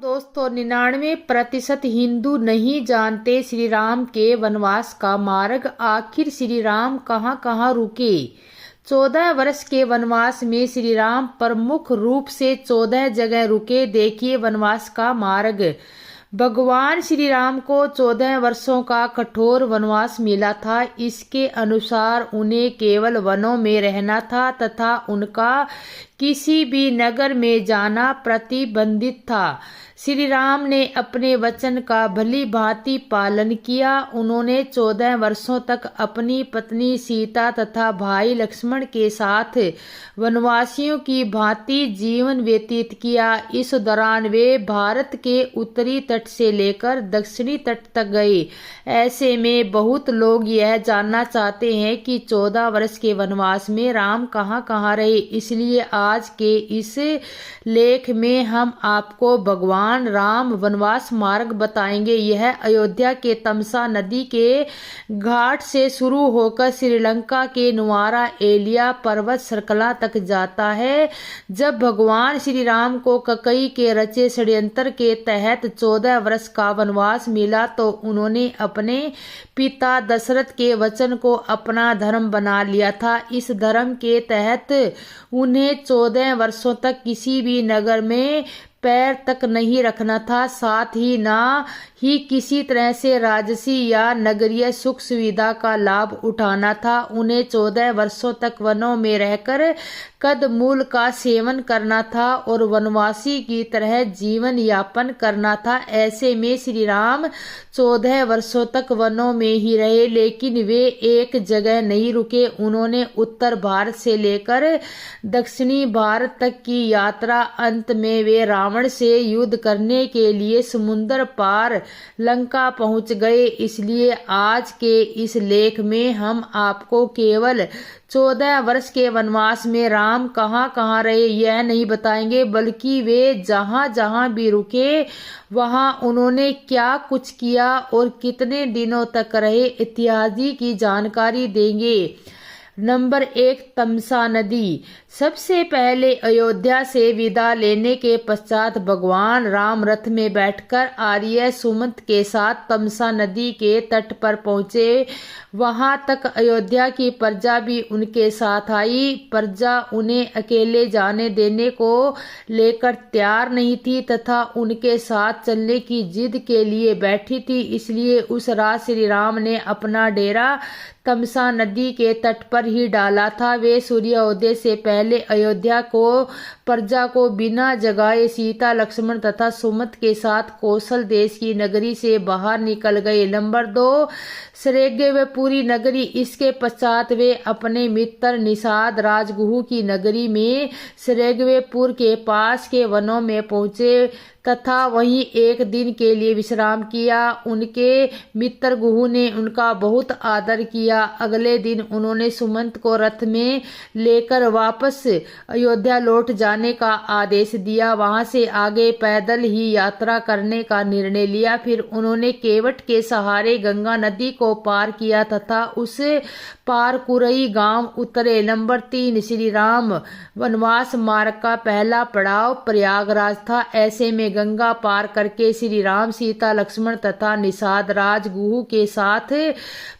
दोस्तों 99% हिंदू नहीं जानते श्री राम के वनवास का मार्ग। आखिर श्री राम कहाँ कहाँ रुके। 14 वर्ष के वनवास में श्री राम प्रमुख रूप से 14 जगह रुके। देखिए वनवास का मार्ग। भगवान श्री राम को 14 वर्षों का कठोर वनवास मिला था। इसके अनुसार उन्हें केवल वनों में रहना था तथा उनका किसी भी नगर में जाना प्रतिबंधित था। श्री राम ने अपने वचन का भली भांति पालन किया। उन्होंने 14 वर्षों तक अपनी पत्नी सीता तथा भाई लक्ष्मण के साथ वनवासियों की भांति जीवन व्यतीत किया। इस दौरान वे भारत के उत्तरी तट से लेकर दक्षिणी तट तक गए। ऐसे में बहुत लोग यह जानना चाहते हैं कि 14 वर्ष के वनवास में राम कहाँ कहाँ रहे। इसलिए आज के इस लेख में हम आपको भगवान राम वनवास मार्ग बताएंगे। यह अयोध्या के तमसा नदी के घाट से शुरू होकर श्रीलंका के नुआरा एलिया पर्वत श्रृंखला तक जाता है। जब भगवान श्री राम को ककई के रचे षड्यंत्र के तहत 14 वर्ष का वनवास मिला तो उन्होंने अपने पिता दशरथ के वचन को अपना धर्म बना लिया था। इस धर्म के तहत उन्हें 14 वर्षों तक किसी भी नगर में पैर तक नहीं रखना था। साथ ही ना ही किसी तरह से राजसी या नगरीय सुख सुविधा का लाभ उठाना था। उन्हें 14 वर्षों तक वनों में रहकर कंदमूल का सेवन करना था और वनवासी की तरह जीवन यापन करना था। ऐसे में श्री राम 14 वर्षों तक वनों में ही रहे, लेकिन वे एक जगह नहीं रुके। उन्होंने उत्तर भारत से लेकर दक्षिणी भारत तक की यात्रा। अंत में वे रावण से युद्ध करने के लिए समुद्र पार लंका पहुंच गए। इसलिए आज के इस लेख में हम आपको केवल 14 वर्ष के वनवास में राम कहाँ कहाँ रहे यह नहीं बताएंगे, बल्कि वे जहाँ जहाँ भी रुके वहाँ उन्होंने क्या कुछ किया और कितने दिनों तक रहे इत्यादि की जानकारी देंगे। नंबर 1, तमसा नदी। सबसे पहले अयोध्या से विदा लेने के पश्चात भगवान राम रथ में बैठकर आर्य सुमंत के साथ तमसा नदी के तट पर पहुंचे। वहां तक अयोध्या की प्रजा भी उनके साथ आई। प्रजा उन्हें अकेले जाने देने को लेकर तैयार नहीं थी तथा उनके साथ चलने की जिद के लिए बैठी थी। इसलिए उस रात श्री राम ने अपना डेरा तमसा नदी के तट पर ही डाला था। वे सूर्योदय से पहले अयोध्या को प्रजा को बिना जगाए सीता लक्ष्मण तथा सुमंत के साथ कौशल देश की नगरी से बाहर निकल गए। नंबर 2, श्रृंगवेरपुरी नगरी। इसके पश्चात वे अपने मित्र निषाद राजगुह की नगरी में श्रृंगवेरपुर के पास के वनों में पहुंचे तथा वहीं एक दिन के लिए विश्राम किया। उनके मित्र गुहू ने उनका बहुत आदर किया। अगले दिन उन्होंने सुमंत को रथ में लेकर वापस अयोध्या लौट जाने का आदेश दिया। वहां से आगे पैदल ही यात्रा करने का निर्णय लिया। फिर उन्होंने केवट के सहारे गंगा नदी को पार किया तथा उस पार कुरई गांव उतरे। नंबर 3, श्री राम वनवास मार्ग का पहला पड़ाव प्रयागराज था। ऐसे में गंगा पार करके श्री राम सीता लक्ष्मण तथा निषाद राजगुह के साथ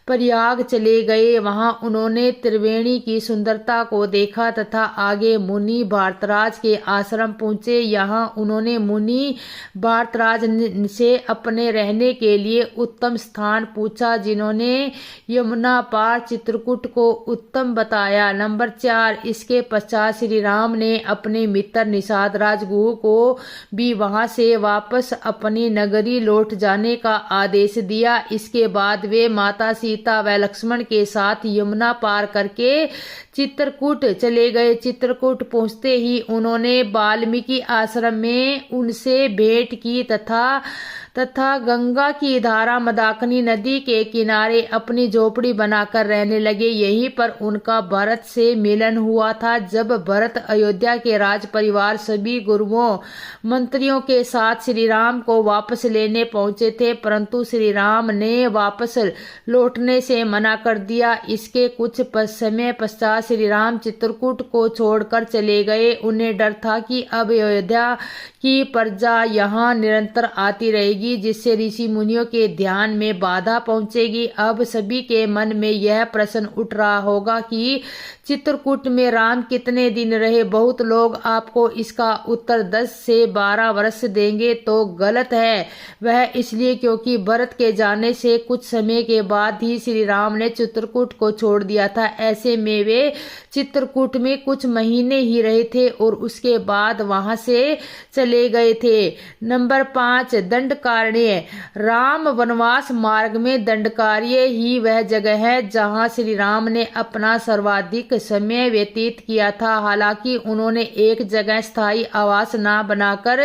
प्रयाग चले गए। वहां उन्होंने त्रिवेणी की सुंदरता को देखा तथा आगे मुनि भारतराज के आश्रम पहुंचे। यहाँ उन्होंने मुनि भारतराज से अपने रहने के लिए उत्तम स्थान पूछा, जिन्होंने यमुना पार चित्रकूट को उत्तम बताया। नंबर 4, इसके पश्चात श्री राम ने अपने मित्र निषाद राजगुह को भी वहां से वापस अपनी नगरी लौट जाने का आदेश दिया। इसके बाद वे माता सीता व लक्ष्मण के साथ यमुना पार करके चित्रकूट चले गए। चित्रकूट पहुंचते ही उन्होंने वाल्मीकि आश्रम में उनसे भेंट की तथा तथा गंगा की धारा मंदाकिनी नदी के किनारे अपनी झोपड़ी बनाकर रहने लगे। यहीं पर उनका भरत से मिलन हुआ था। जब भरत अयोध्या के राज परिवार सभी गुरुओं मंत्रियों के साथ श्री राम को वापस लेने पहुंचे थे, परंतु श्री राम ने वापस लौटने से मना कर दिया। इसके कुछ समय पश्चात श्री राम चित्रकूट को छोड़कर चले गए। उन्हें डर था कि अब अयोध्या की प्रजा यहाँ निरंतर आती रहेगी, जिससे ऋषि मुनियों के ध्यान में बाधा पहुंचेगी। अब सभी के मन में यह प्रश्न उठ रहा होगा कि चित्रकूट में राम कितने दिन रहे। बहुत लोग आपको इसका उत्तर 10 से 12 वर्ष देंगे तो गलत है। वह इसलिए क्योंकि भरत के जाने से कुछ समय के बाद ही श्री राम ने चित्रकूट को छोड़ दिया था। ऐसे में वे चित्रकूट में कुछ महीने ही रहे थे और उसके बाद वहां से चले गए थे। नंबर 5, दंडकारण्य। राम वनवास मार्ग में दंडकारण्य ही वह जगह है जहां श्री राम ने अपना सर्वाधिक समय व्यतीत किया था। हालांकि उन्होंने एक जगह स्थायी आवास न बनाकर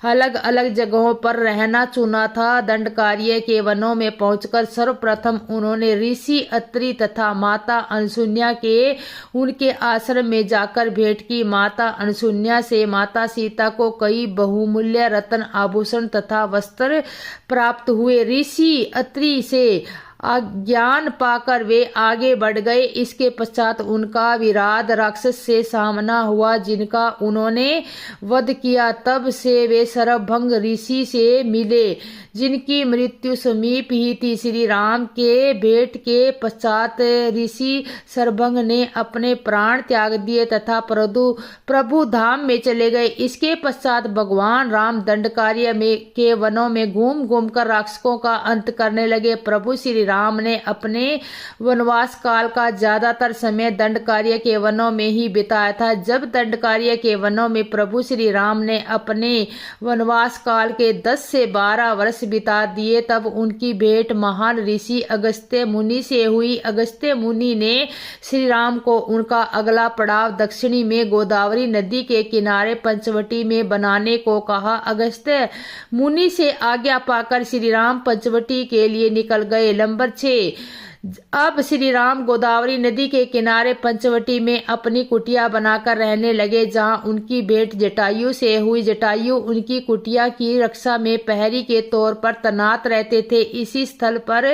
अलग अलग जगहों पर रहना चुना था। दंडकारण्य के वनों में पहुंचकर सर्वप्रथम उन्होंने ऋषि अत्रि तथा माता अनसुया के उनके आश्रम में जाकर भेंट की। माता अनसुया से माता सीता को कई बहुमूल्य रत्न आभूषण तथा वस्त्र प्राप्त हुए। ऋषि अत्रि से ज्ञान पाकर वे आगे बढ़ गए। इसके पश्चात उनका विराट राक्षस से सामना हुआ जिनका उन्होंने वध किया। तब से वे सरभंग ऋषि से मिले जिनकी मृत्यु समीप ही थी। श्री राम के भेंट के पश्चात ऋषि सरभंग ने अपने प्राण त्याग दिए तथा प्रभु धाम में चले गए। इसके पश्चात भगवान राम दंडकारण्य के वनों में घूम घूम कर राक्षसों का अंत करने लगे। प्रभु श्री राम ने अपने वनवास काल का ज्यादातर समय दंडकारण्य के वनों में ही बिताया था। जब दंडकारण्य के वनों में प्रभु श्री राम ने अपने वनवास काल के 10 से 12 वर्ष बिता दिए, तब उनकी भेंट महान ऋषि अगस्त्य मुनि से हुई। अगस्त्य मुनि ने श्री राम को उनका अगला पड़ाव दक्षिणी में गोदावरी नदी के किनारे पंचवटी में बनाने को कहा। अगस्त्य मुनि से आज्ञा पाकर श्री राम पंचवटी के लिए निकल गए। नंबर 6, अब श्री राम गोदावरी नदी के किनारे पंचवटी में अपनी कुटिया बनाकर रहने लगे जहां उनकी भेंट जटायु से हुई। जटायु उनकी कुटिया की रक्षा में प्रहरी के तौर पर तैनात रहते थे। इसी स्थल पर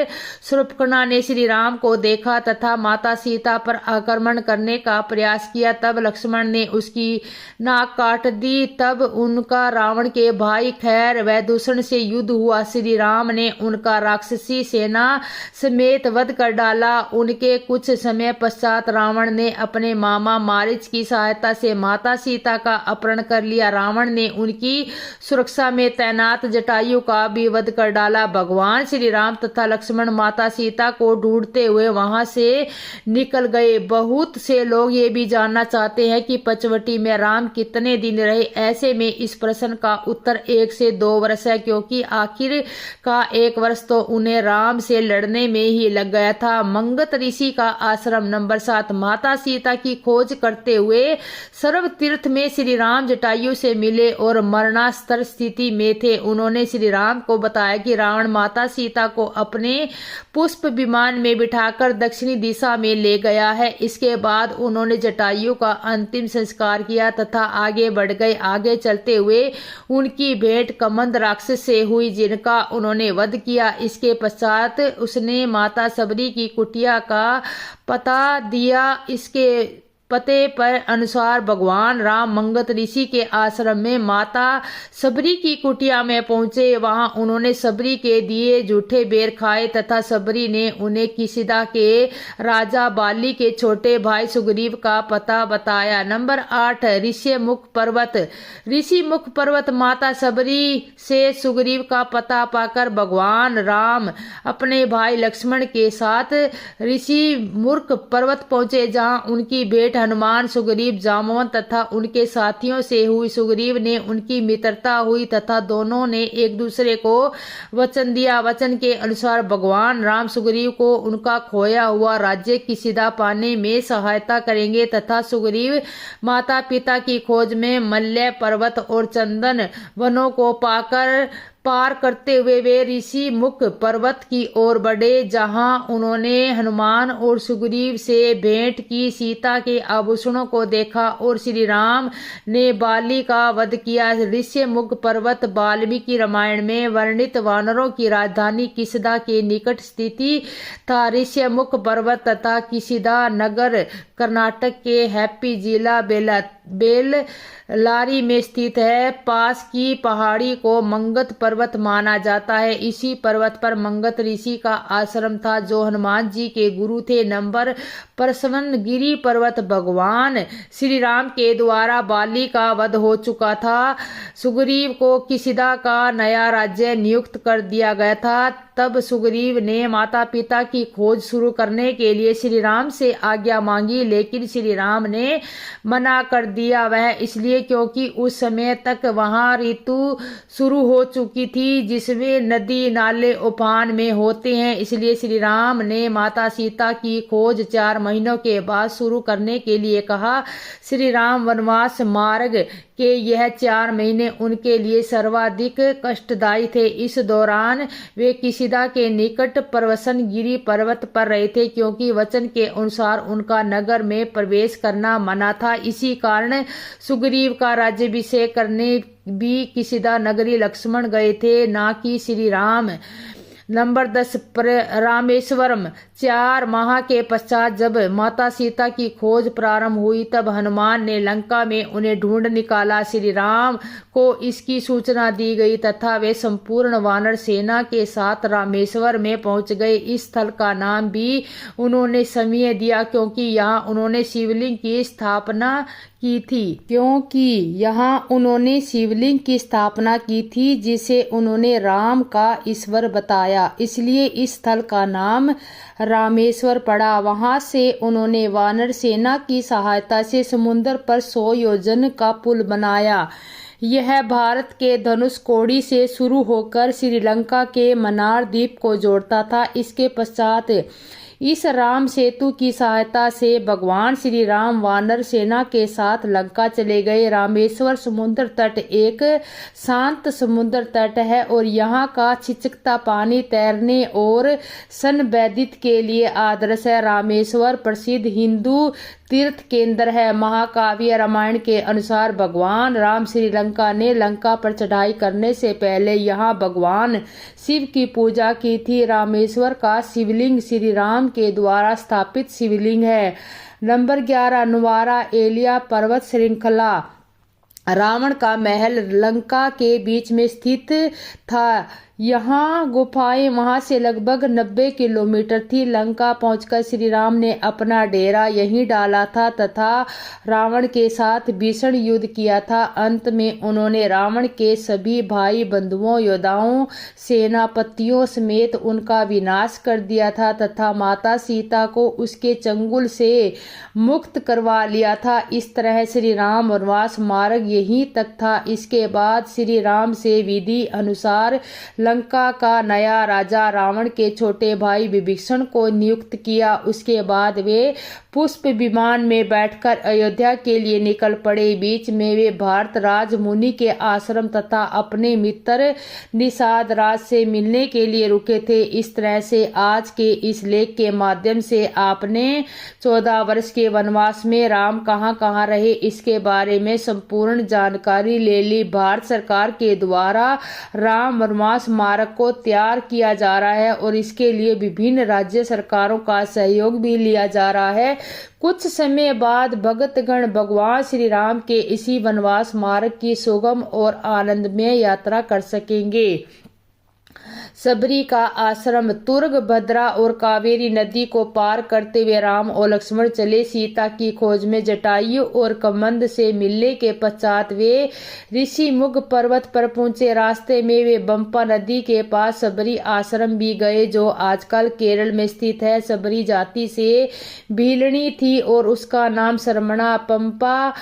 शूर्पणखा ने श्री राम को देखा तथा माता सीता पर आक्रमण करने का प्रयास किया। तब लक्ष्मण ने उसकी नाक काट दी। तब उनका रावण के भाई खैर व दूषण से युद्ध हुआ। श्री राम ने उनका राक्षसी सेना समेत वध कर डाला। उनके कुछ समय पश्चात रावण ने अपने मामा मारीच की सहायता से माता सीता का अपहरण कर लिया। रावण ने उनकी सुरक्षा में तैनात जटायु का भी वध कर डाला। भगवान श्री राम तथा लक्ष्मण माता सीता को ढूंढते हुए वहां से निकल गए। बहुत से लोग ये भी जानना चाहते हैं कि पंचवटी में राम कितने दिन रहे। ऐसे में इस प्रश्न का उत्तर 1 से 2 वर्ष है, क्योंकि आखिर का 1 वर्ष तो उन्हें राम से लड़ने में ही लग गया था। मंगत ऋषि का आश्रम। नंबर 7, माता सीता की खोज करते हुए सर्व तीर्थ में श्री राम जटायु से मिले और मरणास्तर स्थिति में थे। उन्होंने श्री राम को बताया कि रावण माता सीता को अपने पुष्प विमान में बिठाकर दक्षिणी दिशा में ले गया है। इसके बाद उन्होंने जटायु का अंतिम संस्कार किया तथा आगे बढ़ गए। आगे चलते हुए उनकी भेंट कमंद राक्षस से हुई जिनका उन्होंने वध किया। इसके पश्चात उसने माता सबरी की कुटिया का पता दिया। इसके पते पर अनुसार भगवान राम मंगत ऋषि के आश्रम में माता सबरी की कुटिया में पहुंचे। वहां उन्होंने सबरी के दिए जूठे बेर खाए तथा सबरी ने उन्हें किसिदा के राजा बाली के छोटे भाई सुग्रीव का पता बताया। नंबर 8, ऋषिमुख पर्वत। ऋषिमुख पर्वत। माता सबरी से सुग्रीव का पता पाकर भगवान राम अपने भाई लक्ष्मण के साथ ऋषिमुख पर्वत पहुंचे जहां उनकी भेंट हनुमान सुग्रीव जामवंत तथा उनके साथियों से हुई। सुग्रीव ने उनकी मित्रता हुई तथा दोनों ने एक दूसरे को वचन दिया। वचन के अनुसार भगवान राम सुग्रीव को उनका खोया हुआ राज्य किसिदा पाने में सहायता करेंगे तथा सुग्रीव माता पिता की खोज में मल्य पर्वत और चंदन वनों को पाकर पार करते हुए वे ऋषि मुख पर्वत की ओर बढ़े, जहां उन्होंने हनुमान और सुग्रीव से भेंट की, सीता के आभूषणों को देखा और श्री राम ने बाली का वध किया। ऋषि मुख पर्वत वाल्मीकि रामायण में वर्णित वानरों की राजधानी किष्किंधा के निकट स्थित था। ऋषि मुख पर्वत तथा किष्किंधा नगर कर्नाटक के हम्पी जिला बेल्लारी में स्थित है। पास की पहाड़ी को मंगत पर्वत माना जाता है। इसी पर्वत पर मंगत ऋषि का आश्रम था, जो हनुमान जी के गुरु थे। नंबर 55 गिरी पर्वत। भगवान श्री राम के द्वारा बाली का वध हो चुका था। सुग्रीव को किष्किंधा का नया राज्य नियुक्त कर दिया गया था। तब सुग्रीव ने माता पिता की खोज शुरू करने के लिए श्री राम से आज्ञा मांगी, लेकिन श्री राम ने मना कर दिया। वह इसलिए क्योंकि उस समय तक वहां ऋतु शुरू हो चुकी थी, जिसमें नदी नाले उफान में होते हैं। इसलिए श्री राम ने माता सीता की खोज 4 महीनों के बाद शुरू करने के लिए कहा। श्री राम वनवास मार्ग के यह 4 महीने उनके लिए सर्वाधिक कष्टदायी थे। इस दौरान वे किष्किंधा के निकट प्रवसन गिरी पर्वत पर रहे थे, क्योंकि वचन के अनुसार उनका नगर में प्रवेश करना मना था। इसी कारण सुग्रीव का राज्याभिषेक करने भी किष्किंधा नगरी लक्ष्मण गए थे, ना कि श्री राम। नंबर 10 रामेश्वरम। 4 माह के पश्चात जब माता सीता की खोज प्रारंभ हुई, तब हनुमान ने लंका में उन्हें ढूंढ निकाला। श्री राम को इसकी सूचना दी गई तथा वे संपूर्ण वानर सेना के साथ रामेश्वर में पहुंच गए। इस स्थल का नाम भी उन्होंने समय दिया, क्योंकि यहाँ उन्होंने शिवलिंग की स्थापना की थी, जिसे उन्होंने राम का ईश्वर बताया। इसलिए इस स्थल का नाम रामेश्वर पड़ा। वहां से उन्होंने वानर सेना की सहायता से समुद्र पर 100 योजन का पुल बनाया। यह भारत के धनुषकोडी से शुरू होकर श्रीलंका के मन्नार द्वीप को जोड़ता था। इसके पश्चात इस राम सेतु की सहायता से भगवान श्री राम वानर सेना के साथ लंका चले गए। रामेश्वर समुद्र तट एक शांत समुद्र तट है और यहाँ का चिचकता पानी तैरने और सनबैदित के लिए आदर्श है। रामेश्वर प्रसिद्ध हिंदू तीर्थ केंद्र है। महाकाव्य रामायण के अनुसार भगवान राम श्रीलंका ने लंका पर चढ़ाई करने से पहले यहाँ भगवान शिव की पूजा की थी। रामेश्वर का शिवलिंग श्री राम के द्वारा स्थापित शिवलिंग है। नंबर 11 नुवारा एलिया पर्वत श्रृंखला। रावण का महल लंका के बीच में स्थित था। यहाँ गुफाएं वहां से लगभग 90 किलोमीटर थी। लंका पहुंचकर श्री राम ने अपना डेरा यहीं डाला था तथा रावण के साथ भीषण युद्ध किया था। अंत में उन्होंने रावण के सभी भाई बंधुओं, योद्धाओं, सेनापतियों समेत उनका विनाश कर दिया था तथा माता सीता को उसके चंगुल से मुक्त करवा लिया था। इस तरह श्री राम वनवास मार्ग यहीं तक था। इसके बाद श्री राम से विधि अनुसार लंका का नया राजा रावण के छोटे भाई विभीषण को नियुक्त किया। उसके बाद वे पुष्प विमान में बैठकर अयोध्या के लिए निकल पड़े। बीच में वे भारत राज मुनि के आश्रम तथा अपने मित्र निषाद राज से मिलने के लिए रुके थे। इस तरह से आज के इस लेख के माध्यम से आपने 14 वर्ष के वनवास में राम कहाँ कहाँ रहे, इसके बारे में संपूर्ण जानकारी ले ली। भारत सरकार के द्वारा राम वनवास मार्ग को तैयार किया जा रहा है और इसके लिए विभिन्न राज्य सरकारों का सहयोग भी लिया जा रहा है। कुछ समय बाद भक्तगण भगवान श्री राम के इसी वनवास मार्ग की सुगम और आनंदमय यात्रा कर सकेंगे। सबरी का आश्रम। तुर्ग, भद्रा और कावेरी नदी को पार करते हुए राम और लक्ष्मण चले सीता की खोज में। जटायु और कमंद से मिलने के पश्चात वे ऋषिमुख पर्वत पर पहुंचे। रास्ते में वे बंपा नदी के पास सबरी आश्रम भी गए, जो आजकल केरल में स्थित है। सबरी जाति से भीलनी थी और उसका नाम सरमणा। पंपा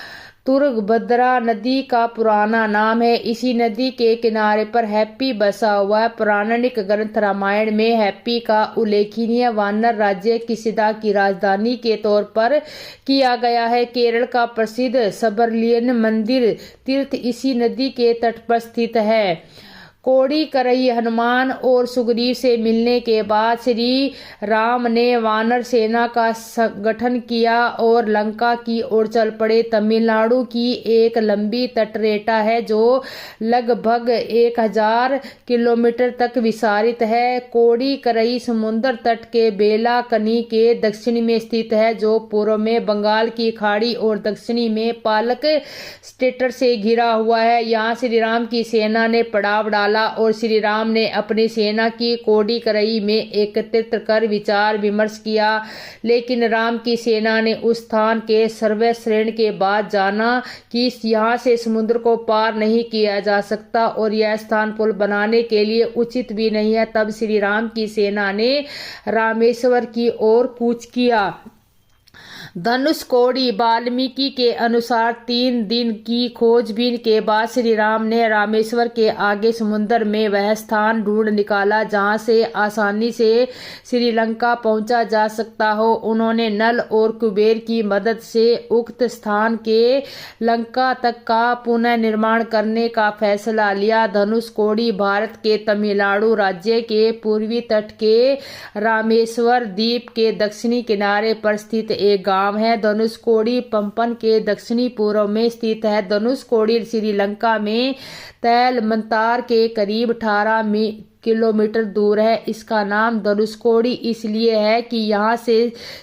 तुर्ग भद्रा नदी का पुराना नाम है। इसी नदी के किनारे पर हम्पी बसा हुआ है। पौराणिक ग्रंथ रामायण में हम्पी का उल्लेखनीय वानर राज्य किष्किंधा की राजधानी के तौर पर किया गया है। केरल का प्रसिद्ध सबरलियन मंदिर तीर्थ इसी नदी के तट पर स्थित है। कोड़ी करई हनुमान और सुग्रीव से मिलने के बाद श्री राम ने वानर सेना का गठन किया और लंका की ओर चल पड़े। तमिलनाडु की एक लंबी तटरेखा है जो लगभग 1000 किलोमीटर तक विस्तारित है। कोड़ी करई समुद्र तट के बेलाकनी के दक्षिण में स्थित है, जो पूर्व में बंगाल की खाड़ी और दक्षिणी में पालक स्टेट से घिरा हुआ है। यहाँ श्री राम की सेना ने पड़ाव डाला और श्री राम ने अपनी सेना की कोड़ी करई में एकत्रित कर विचार विमर्श किया, लेकिन राम की सेना ने उस स्थान के सर्वेक्षण के बाद जाना कि यहाँ से समुद्र को पार नहीं किया जा सकता और यह स्थान पुल बनाने के लिए उचित भी नहीं है। तब श्री राम की सेना ने रामेश्वर की ओर कूच किया। धनुषकोडी वाल्मीकि के अनुसार 3 दिन की खोजबीन के बाद श्री राम ने रामेश्वर के आगे समुद्र में वह स्थान ढूंढ निकाला जहां से आसानी से श्रीलंका पहुंचा जा सकता हो। उन्होंने नल और कुबेर की मदद से उक्त स्थान के लंका तक का पुनर्निर्माण करने का फैसला लिया। धनुषकोडी भारत के तमिलनाडु राज्य के पूर्वी तट के रामेश्वर द्वीप के दक्षिणी किनारे पर स्थित एक गांव है। धनुषकोडी पंपन के दक्षिणी पूर्व में स्थित है। धनुषकोडी श्रीलंका में तैलमंतार के करीब 18 किलोमीटर दूर है। इसका नाम धनुषकोडी इसलिए है कि यहाँ से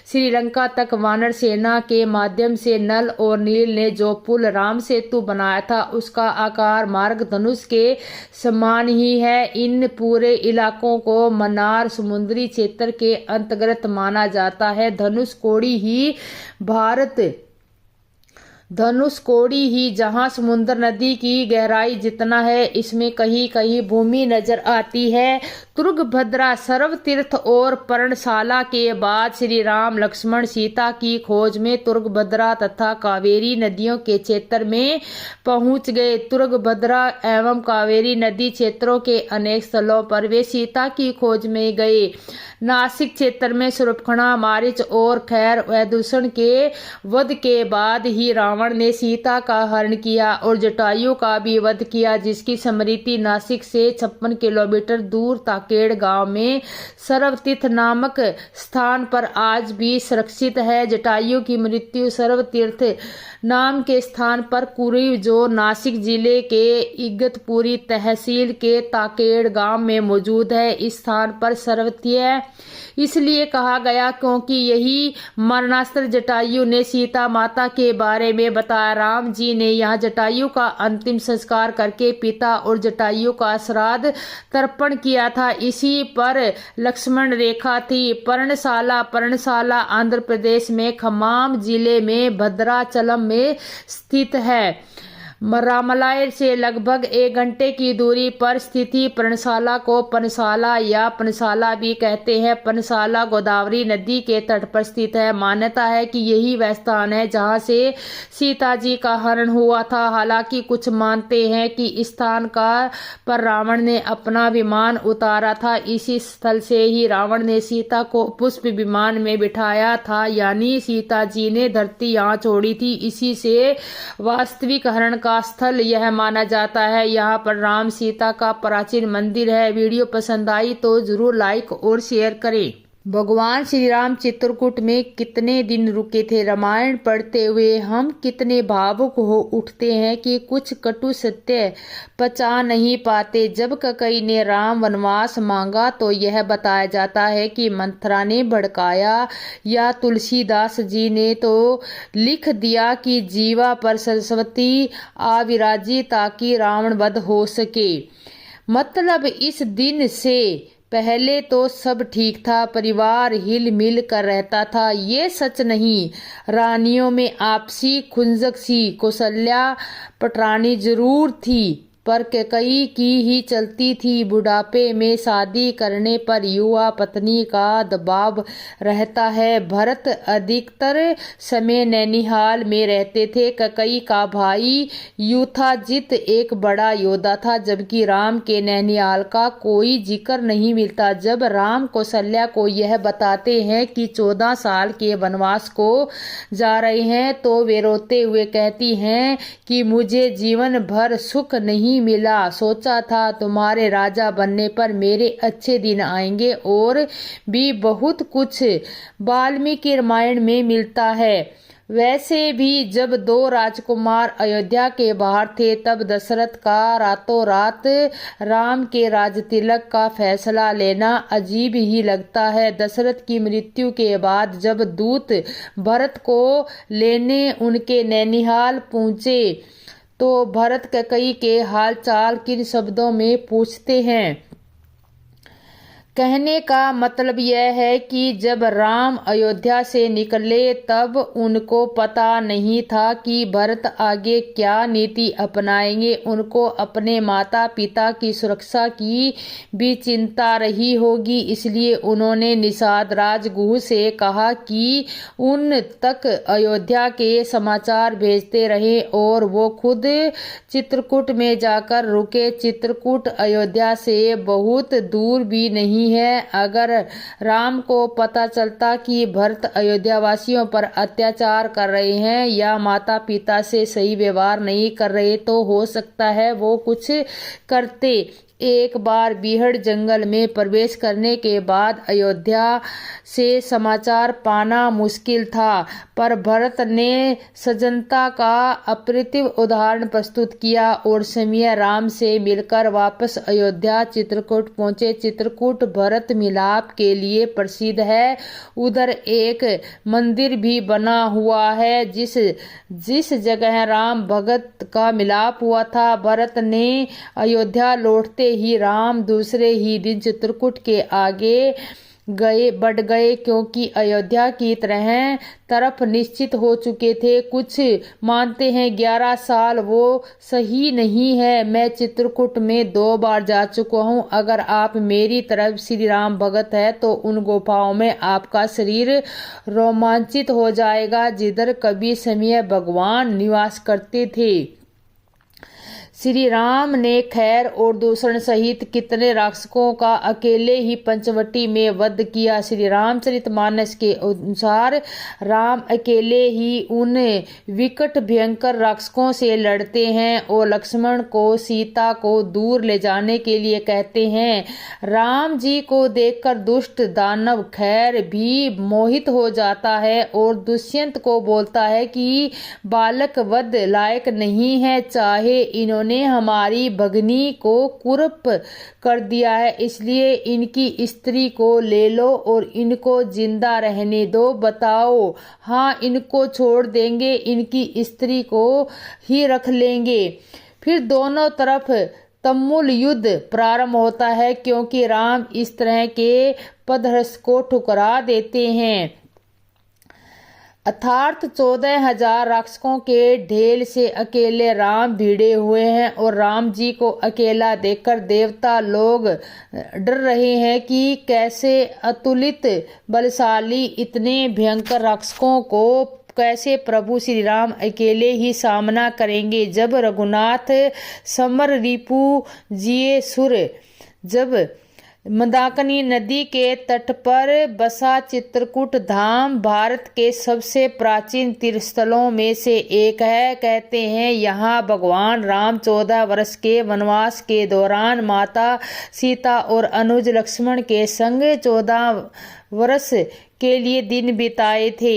श्रीलंका तक वानर सेना के माध्यम से नल और नील ने जो पुल राम सेतु बनाया था उसका आकार मार्ग धनुष के समान ही है। इन पूरे इलाकों को मन्नार समुद्री क्षेत्र के अंतर्गत माना जाता है। धनुषकोडी ही जहाँ समुद्र नदी की गहराई जितना है, इसमें कहीं कहीं भूमि नजर आती है। तुंगभद्रा, सर्वतीर्थ और पर्णशाला के बाद श्री राम लक्ष्मण सीता की खोज में तुंगभद्रा तथा कावेरी नदियों के क्षेत्र में पहुंच गए। तुंगभद्रा एवं कावेरी नदी क्षेत्रों के अनेक स्थलों पर वे सीता की खोज में गए। नासिक क्षेत्र में शूर्पणखा, मारीच और खैर वैदूषण के वध के बाद ही रावण ने सीता का हरण किया और जटायु का भी वध किया, जिसकी स्मृति नासिक से 56 किलोमीटर दूर ताकेड़ गांव में सर्वतीर्थ नामक स्थान पर आज भी सुरक्षित है। जटायु की मृत्यु सर्वतीर्थ नाम के स्थान पर कुरी, जो नासिक जिले के इगतपुरी तहसील के ताकेड़ गांव में मौजूद है। इस स्थान पर सर्वतीर्थ इसलिए कहा गया क्योंकि यही मरणास्त्र जटायु ने सीता माता के बारे में बताया। राम जी ने यहाँ जटायु का अंतिम संस्कार करके पिता और जटायु का श्राद्ध तर्पण किया था। इसी पर लक्ष्मण रेखा थी। पर्णशाला आंध्र प्रदेश में खम्मम जिले में भद्राचलम में स्थित है। रामलाई से लगभग 1 घंटे की दूरी पर स्थित पर्णशाला को पनशाला या पनशाला भी कहते हैं। पनशाला गोदावरी नदी के तट पर स्थित है। मान्यता है कि यही वह स्थान है जहां से सीता जी का हरण हुआ था। हालांकि कुछ मानते हैं कि इस स्थान पर रावण ने अपना विमान उतारा था। इसी स्थल से ही रावण ने सीता को पुष्प विमान में बिठाया था, यानी सीता जी ने धरती यहाँ छोड़ी थी। इसी से वास्तविक हरण का स्थल यह माना जाता है। यहाँ पर राम सीता का प्राचीन मंदिर है। वीडियो पसंद आई तो जरूर लाइक और शेयर करें। भगवान श्री राम चित्रकूट में कितने दिन रुके थे? रामायण पढ़ते हुए हम कितने भावुक हो उठते हैं कि कुछ कटु सत्य पचा नहीं पाते। जब कैकेयी ने राम वनवास मांगा तो यह बताया जाता है कि मंथरा ने भड़काया, या तुलसीदास जी ने तो लिख दिया कि जीवा पर सरस्वती आविराजी ताकि रावण वध हो सके। मतलब इस दिन से पहले तो सब ठीक था, परिवार हिल मिल कर रहता था। ये सच नहीं, रानियों में आपसी खुंजक सी कौशल्या पटरानी जरूर थी, पर कैकेयी की ही चलती थी। बुढ़ापे में शादी करने पर युवा पत्नी का दबाव रहता है। भरत अधिकतर समय नैनीहाल में रहते थे। कैकेयी का भाई युधाजित एक बड़ा योद्धा था, जबकि राम के नैनीहाल का कोई जिक्र नहीं मिलता। जब राम कौशल्या को यह बताते हैं कि 14 साल के वनवास को जा रहे हैं तो वे रोते हुए कहती हैं कि मुझे जीवन भर सुख नहीं नहीं मिला। सोचा था तुम्हारे राजा बनने पर मेरे अच्छे दिन आएंगे और भी बहुत कुछ वाल्मीकि रामायण में मिलता है। वैसे भी जब दो राजकुमार अयोध्या के बाहर थे तब दशरथ का रातों रात राम के राजतिलक का फैसला लेना अजीब ही लगता है। दशरथ की मृत्यु के बाद जब दूत भरत को लेने उनके नैनिहाल पहुँचे तो भरत कैकेयी के हालचाल किन शब्दों में पूछते हैं। कहने का मतलब यह है कि जब राम अयोध्या से निकले तब उनको पता नहीं था कि भरत आगे क्या नीति अपनाएंगे। उनको अपने माता पिता की सुरक्षा की भी चिंता रही होगी, इसलिए उन्होंने निषाद राजगुह से कहा कि उन तक अयोध्या के समाचार भेजते रहे और वो खुद चित्रकूट में जाकर रुके। चित्रकूट अयोध्या से बहुत दूर भी नहीं है। अगर राम को पता चलता कि भरत अयोध्या वासियों पर अत्याचार कर रहे हैं या माता पिता से सही व्यवहार नहीं कर रहे तो हो सकता है वो कुछ करते। एक बार बीहड़ जंगल में प्रवेश करने के बाद अयोध्या से समाचार पाना मुश्किल था, पर भरत ने सज्जनता का अप्रतिम उदाहरण प्रस्तुत किया और समय राम से मिलकर वापस अयोध्या चित्रकूट पहुंचे। चित्रकूट भरत मिलाप के लिए प्रसिद्ध है। उधर एक मंदिर भी बना हुआ है जिस जगह राम भगत का मिलाप हुआ था। भरत ने अयोध्या लौटते ही राम दूसरे ही दिन चित्रकूट के आगे बढ़ गए, क्योंकि अयोध्या की तरफ निश्चित हो चुके थे। कुछ मानते हैं 11 साल, वो सही नहीं है। मैं चित्रकूट में 2 बार जा चुका हूँ। अगर आप मेरी तरफ श्री राम भगत है तो उन गुफाओं में आपका शरीर रोमांचित हो जाएगा जिधर कभी समय भगवान निवास करते थे। श्री राम ने खैर और दूषण सहित कितने राक्षसों का अकेले ही पंचवटी में वध किया। श्री रामचरितमानस के अनुसार राम अकेले ही उन विकट भयंकर राक्षसों से लड़ते हैं और लक्ष्मण को सीता को दूर ले जाने के लिए कहते हैं। राम जी को देखकर दुष्ट दानव खैर भी मोहित हो जाता है और दुष्यंत को बोलता है कि बालक वध लायक नहीं है, चाहे इन्होंने हमारी भगनी को कुरूप कर दिया है, इसलिए इनकी स्त्री को ले लो और इनको जिंदा रहने दो। बताओ, हाँ इनको छोड़ देंगे, इनकी स्त्री को ही रख लेंगे। फिर दोनों तरफ तुमुल युद्ध प्रारंभ होता है, क्योंकि राम इस तरह के पदहर्ष को ठुकरा देते हैं। अर्थात 14,000 राक्षसों के ढेल से अकेले राम भिड़े हुए हैं और राम जी को अकेला देखकर देवता लोग डर रहे हैं कि कैसे अतुलित बलशाली इतने भयंकर राक्षसों को कैसे प्रभु श्री राम अकेले ही सामना करेंगे। जब रघुनाथ समर रिपु जिये सुर, जब मंदाकिनी नदी के तट पर बसा चित्रकूट धाम भारत के सबसे प्राचीन तीर्थस्थलों में से एक है। कहते हैं यहाँ भगवान राम 14 वर्ष के वनवास के दौरान माता सीता और अनुज लक्ष्मण के संग 14 वर्ष के लिए दिन बिताए थे।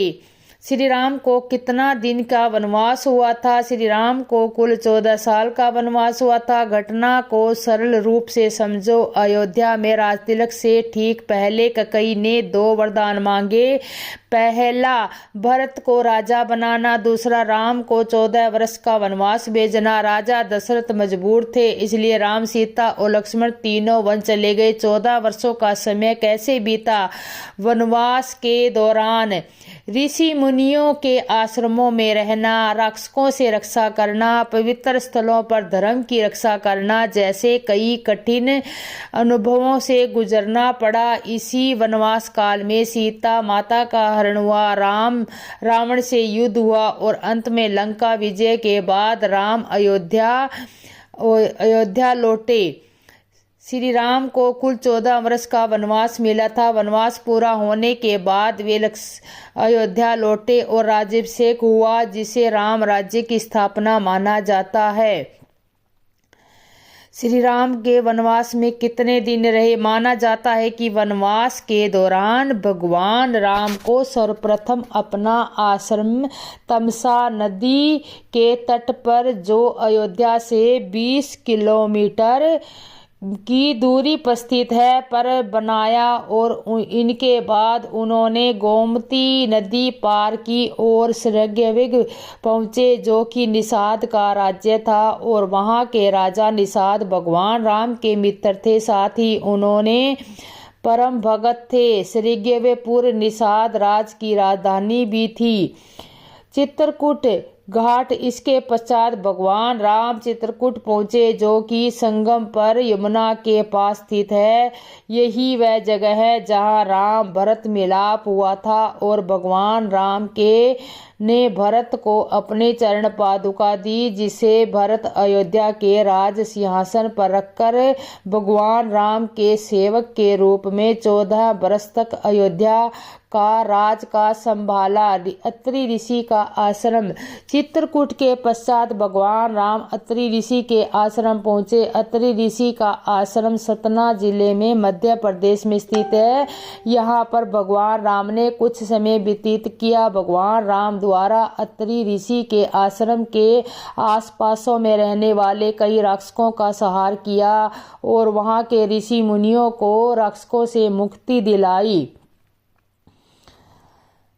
श्री राम को कितना दिन का वनवास हुआ था? श्री राम को कुल 14 साल का वनवास हुआ था। घटना को सरल रूप से समझो। अयोध्या में राजतिलक से ठीक पहले कैकेयी ने 2 वरदान मांगे। पहला भरत को राजा बनाना, दूसरा राम को 14 वर्ष का वनवास भेजना। राजा दशरथ मजबूर थे, इसलिए राम, सीता और लक्ष्मण तीनों वन चले गए। 14 वर्षों का समय कैसे बीता? वनवास के दौरान ऋषि मुनियों के आश्रमों में रहना, राक्षसों से रक्षा करना, पवित्र स्थलों पर धर्म की रक्षा करना जैसे कई कठिन अनुभवों से गुजरना पड़ा। इसी वनवास काल में सीता माता का हरण हुआ, रावण से युद्ध हुआ और अंत में लंका विजय के बाद राम अयोध्या लौटे। श्री राम को कुल 14 वर्ष का वनवास मिला था। वनवास पूरा होने के बाद वे अयोध्या लौटे और राज्याभिषेक हुआ, जिसे राम राज्य की स्थापना माना जाता है। श्री राम के वनवास में कितने दिन रहे? माना जाता है कि वनवास के दौरान भगवान राम को सर्वप्रथम अपना आश्रम तमसा नदी के तट पर, जो अयोध्या से 20 किलोमीटर की दूरी पर स्थित है, पर बनाया और इनके बाद उन्होंने गोमती नदी पार की और श्रृंगवेर पहुँचे, जो कि निषाद का राज्य था, और वहाँ के राजा निषाद भगवान राम के मित्र थे, साथ ही उन्होंने परम भगत थे। श्रृंगवेरपुर निषाद राज की राजधानी भी थी। चित्रकूट घाट, इसके पश्चात भगवान राम चित्रकूट पहुँचे, जो कि संगम पर यमुना के पास स्थित है। यही वह जगह है जहाँ राम भरत मिलाप हुआ था और भगवान राम के ने भरत को अपने चरण पादुका दी, जिसे भरत अयोध्या के राज सिंहासन पर रखकर भगवान राम के सेवक के रूप में 14 वर्ष तक अयोध्या का राज का संभाला। अत्रि ऋषि का आश्रम। चित्रकूट के पश्चात भगवान राम अत्रि ऋषि के आश्रम पहुँचे। अत्रि ऋषि का आश्रम सतना जिले में मध्य प्रदेश में स्थित है। यहाँ पर भगवान राम ने कुछ समय व्यतीत किया। भगवान राम द्वारा अत्रि ऋषि के आश्रम के आसपासों में रहने वाले कई राक्षसों का संहार किया और वहाँ के ऋषि मुनियों को राक्षसों से मुक्ति दिलाई।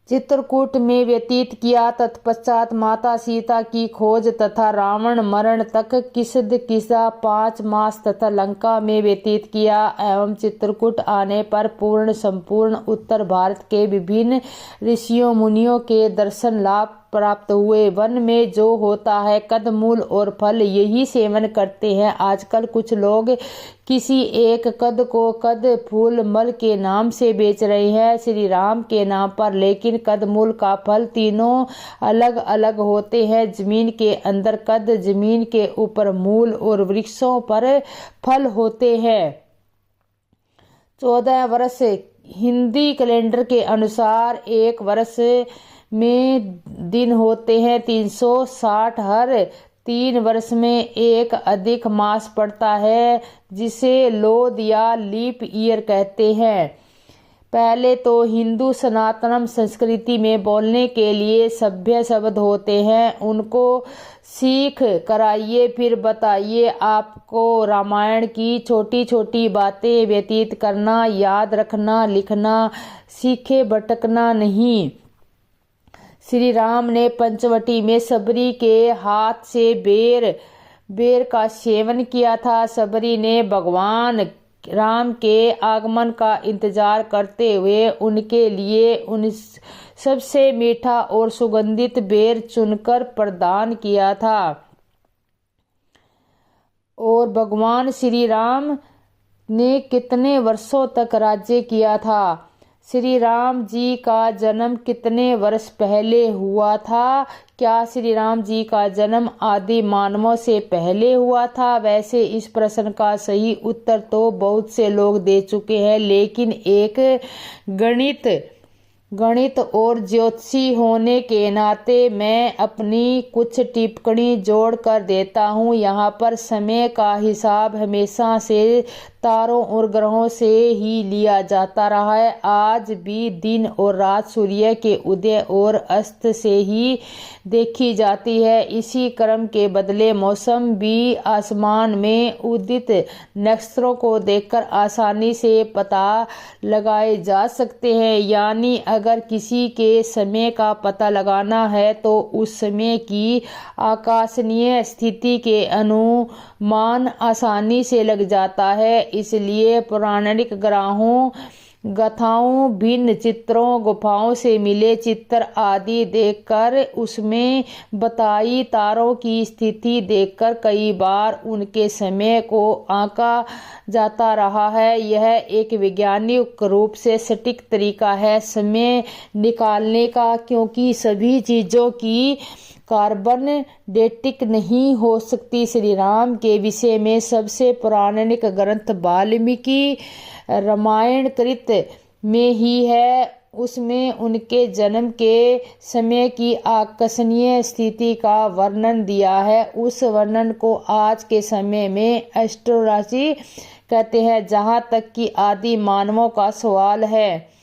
चित्रकूट में व्यतीत किया। तत्पश्चात माता सीता की खोज तथा रावण मरण तक किसा 5 मास तथा लंका में व्यतीत किया एवं चित्रकूट आने पर पूर्ण संपूर्ण उत्तर भारत के विभिन्न ऋषियों मुनियों के दर्शन लाभ प्राप्त हुए। वन में जो होता है कंदमूल और फल, यही सेवन करते हैं। आजकल कुछ लोग किसी एक कद को कद फूल मल के नाम से बेच रहे हैं श्री राम के नाम पर, लेकिन कंदमूल का फल तीनों अलग अलग होते हैं। जमीन के अंदर कद, जमीन के ऊपर मूल और वृक्षों पर फल होते हैं। 14 वर्ष हिंदी कैलेंडर के अनुसार एक वर्ष में दिन होते हैं 360। हर 3 वर्ष में एक अधिक मास पड़ता है, जिसे लोद या लीप ईयर कहते हैं। पहले तो हिंदू सनातन संस्कृति में बोलने के लिए सभ्य शब्द होते हैं, उनको सीख कराइए, फिर बताइए। आपको रामायण की छोटी छोटी बातें व्यतीत करना, याद रखना, लिखना सीखे, भटकना नहीं। श्री राम ने पंचवटी में सबरी के हाथ से बेर का सेवन किया था। सबरी ने भगवान राम के आगमन का इंतजार करते हुए उनके लिए उन सबसे मीठा और सुगंधित बेर चुनकर प्रदान किया था। और भगवान श्री राम ने कितने वर्षों तक राज्य किया था? श्री राम जी का जन्म कितने वर्ष पहले हुआ था? क्या श्री राम जी का जन्म आदि मानवों से पहले हुआ था? वैसे इस प्रश्न का सही उत्तर तो बहुत से लोग दे चुके हैं, लेकिन एक गणित और ज्योतिषी होने के नाते मैं अपनी कुछ टिप्पणी जोड़ कर देता हूँ। यहाँ पर समय का हिसाब हमेशा से तारों और ग्रहों से ही लिया जाता रहा है। आज भी दिन और रात सूर्य के उदय और अस्त से ही देखी जाती है। इसी क्रम के बदले मौसम भी आसमान में उदित नक्षत्रों को देखकर आसानी से पता लगाए जा सकते हैं। यानी अगर किसी के समय का पता लगाना है तो उस समय की आकाशीय स्थिति के अनुमान आसानी से लग जाता है। इसलिए पौराणिक ग्रहों गाथाओं, भिन्न चित्रों, गुफाओं से मिले चित्र आदि देखकर उसमें बताई तारों की स्थिति देखकर कई बार उनके समय को आंका जाता रहा है। यह एक वैज्ञानिक रूप से सटीक तरीका है समय निकालने का, क्योंकि सभी चीज़ों की कार्बन डेटिक नहीं हो सकती। श्री राम के विषय में सबसे पौराणिक ग्रंथ वाल्मीकि रामायण कृत में ही है। उसमें उनके जन्म के समय की आकस्मिक स्थिति का वर्णन दिया है। उस वर्णन को आज के समय में एस्ट्रोलॉजी कहते हैं। जहाँ तक कि आदि मानवों का सवाल है,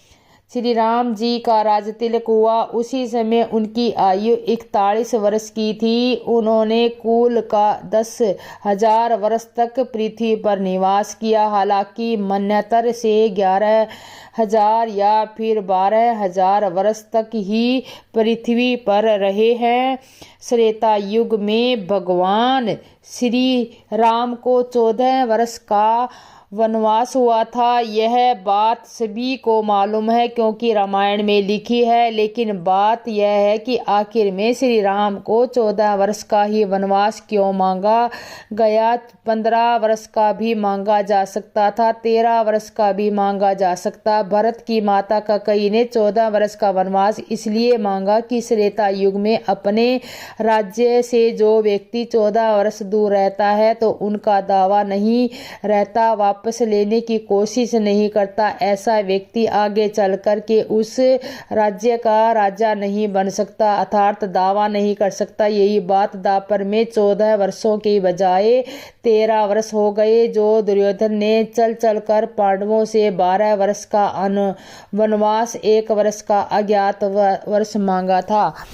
श्री राम जी का राज तिलक हुआ उसी समय उनकी आयु 41 वर्ष की थी। उन्होंने कुल का 10,000 वर्ष तक पृथ्वी पर निवास किया। हालांकि मन्वंतर से 11,000 या फिर 12,000 वर्ष तक ही पृथ्वी पर रहे हैं। त्रेता युग में भगवान श्री राम को 14 वर्ष का वनवास हुआ था। यह बात सभी को मालूम है क्योंकि रामायण में लिखी है। लेकिन बात यह है कि आखिर में श्री राम को 14 वर्ष का ही वनवास क्यों मांगा गया। 15 वर्ष का भी मांगा जा सकता था, 13 वर्ष का भी मांगा जा सकता। भरत की माता कैकेयी ने 14 वर्ष का वनवास इसलिए मांगा कि त्रेता युग में अपने राज्य से जो व्यक्ति 14 वर्ष दूर रहता है तो उनका दावा नहीं रहता, वापस लेने की कोशिश नहीं करता, ऐसा व्यक्ति आगे चल कर के उस राज्य का राजा नहीं बन सकता, अर्थात दावा नहीं कर सकता। यही बात द्वापर में 14 वर्षों के बजाय 13 वर्ष हो गए। जो दुर्योधन ने चल चल कर पांडवों से 12 वर्ष का वनवास, 1 वर्ष का अज्ञात वर्ष मांगा था।